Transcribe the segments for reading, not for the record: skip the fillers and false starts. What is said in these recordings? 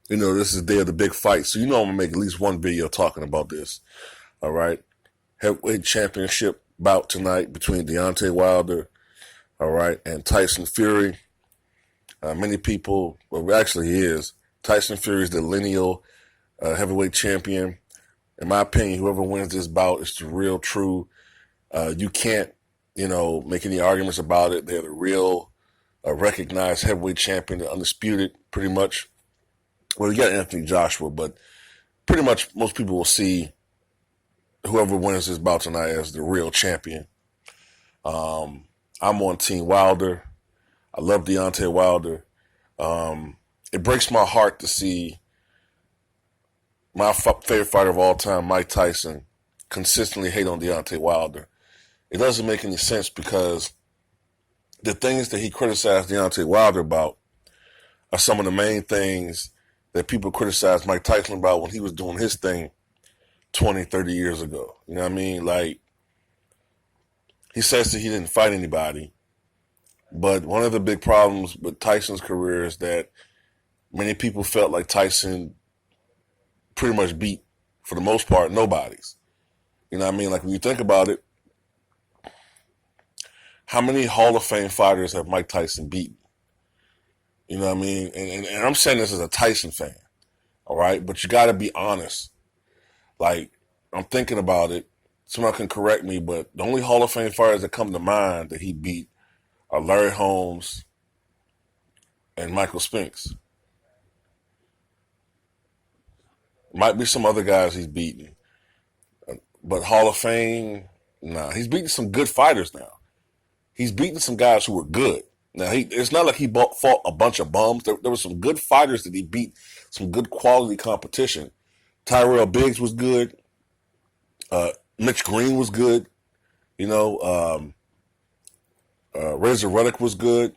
This is the day of the big fight. So I'm going to make at least one video talking about this. All right. Heavyweight championship bout tonight between Deontay Wilder, all right, and Tyson Fury. Many people, well, actually he is. Tyson Fury is the lineal heavyweight champion. In my opinion, whoever wins this bout is the real true. You can't, make any arguments about it. They're the real recognized heavyweight champion, the undisputed, pretty much. Well, you got Anthony Joshua, but pretty much most people will see whoever wins this bout tonight as the real champion. I'm on Team Wilder. I love Deontay Wilder. It breaks my heart to see my favorite fighter of all time, Mike Tyson, consistently hate on Deontay Wilder. It doesn't make any sense because the things that he criticized Deontay Wilder about are some of the main things that people criticized Mike Tyson about when he was doing his thing 20, 30 years ago. You know what I mean? Like, he says that he didn't fight anybody, but one of the big problems with Tyson's career is that many people felt like Tyson pretty much beat, for the most part, nobody's. You know what I mean? Like, when you think about it, how many Hall of Fame fighters have Mike Tyson beaten? You know what I mean? And I'm saying this as a Tyson fan, all right? But you got to be honest. Like, I'm thinking about it. Someone can correct me, but the only Hall of Fame fighters that come to mind that he beat are Larry Holmes and Michael Spinks. Might be some other guys he's beaten. But Hall of Fame, nah. He's beaten some good fighters now. He's beaten some guys who were good. Now, it's not like he fought a bunch of bums. There were some good fighters that he beat, some good quality competition. Tyrell Biggs was good. Mitch Green was good. Razor Ruddock was good.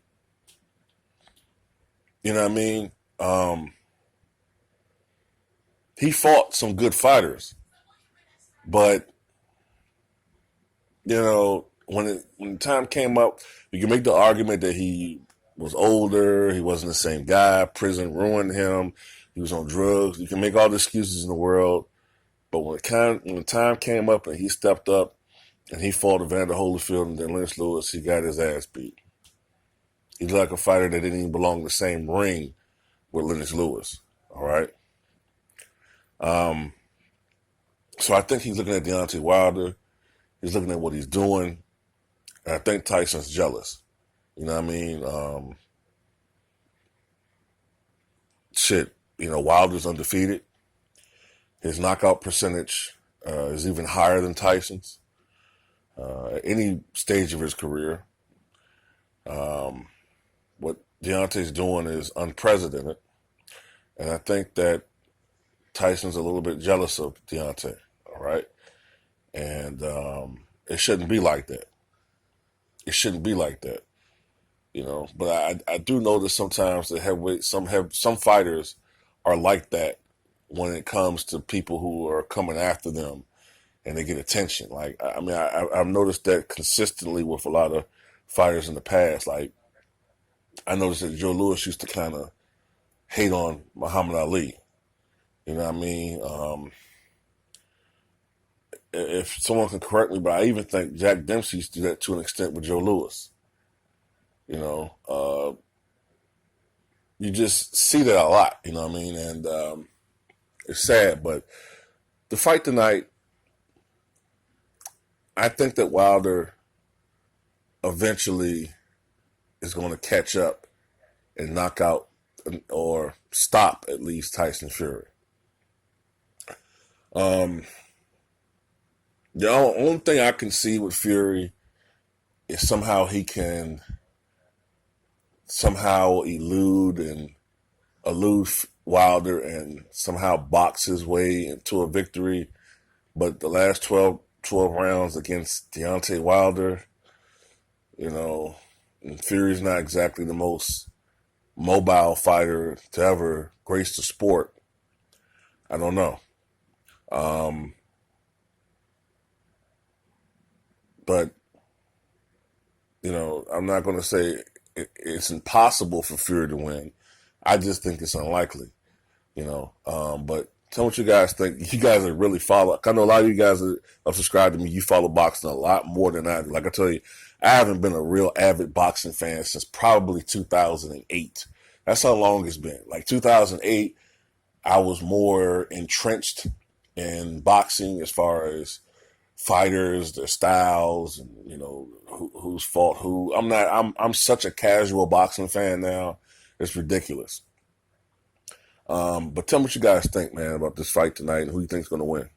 You know what I mean? He fought some good fighters. But, when the time came up, you can make the argument that he was older, he wasn't the same guy, prison ruined him, he was on drugs. You can make all the excuses in the world, but when the time came up and he stepped up and he fought Evander Holyfield and then Lennox Lewis, he got his ass beat. He's like a fighter that didn't even belong in the same ring with Lennox Lewis, all right? So I think he's looking at Deontay Wilder. He's looking at what he's doing. And I think Tyson's jealous. You know what I mean? Wilder's undefeated. His knockout percentage is even higher than Tyson's at any stage of his career. What Deontay's doing is unprecedented. And I think that Tyson's a little bit jealous of Deontay, all right? And it shouldn't be like that. It shouldn't be like that, But I do notice sometimes that some fighters are like that when it comes to people who are coming after them and they get attention. Like, I've noticed that consistently with a lot of fighters in the past. Like, I noticed that Joe Louis used to kind of hate on Muhammad Ali. You know what I mean? If someone can correct me, but I even think Jack Dempsey used to do that to an extent with Joe Louis. You just see that a lot, you know what I mean? And it's sad, but the fight tonight, I think that Wilder eventually is going to catch up and knock out or stop at least Tyson Fury. The only thing I can see with Fury is somehow he can elude Wilder and somehow box his way into a victory. But the last 12 rounds against Deontay Wilder, and Fury's not exactly the most mobile fighter to ever grace the sport. I don't know. But, I'm not going to say it's impossible for Fury to win. I just think it's unlikely. But tell me what you guys think. You guys are really follow. I know a lot of you guys have subscribed to me. You follow boxing a lot more than I do. Like I tell you, I haven't been a real avid boxing fan since probably 2008. That's how long it's been. Like 2008, I was more entrenched in boxing as far as fighters, their styles, and who's fought who. I'm such a casual boxing fan now. It's ridiculous. But tell me what you guys think, man, about this fight tonight and who you think's going to win.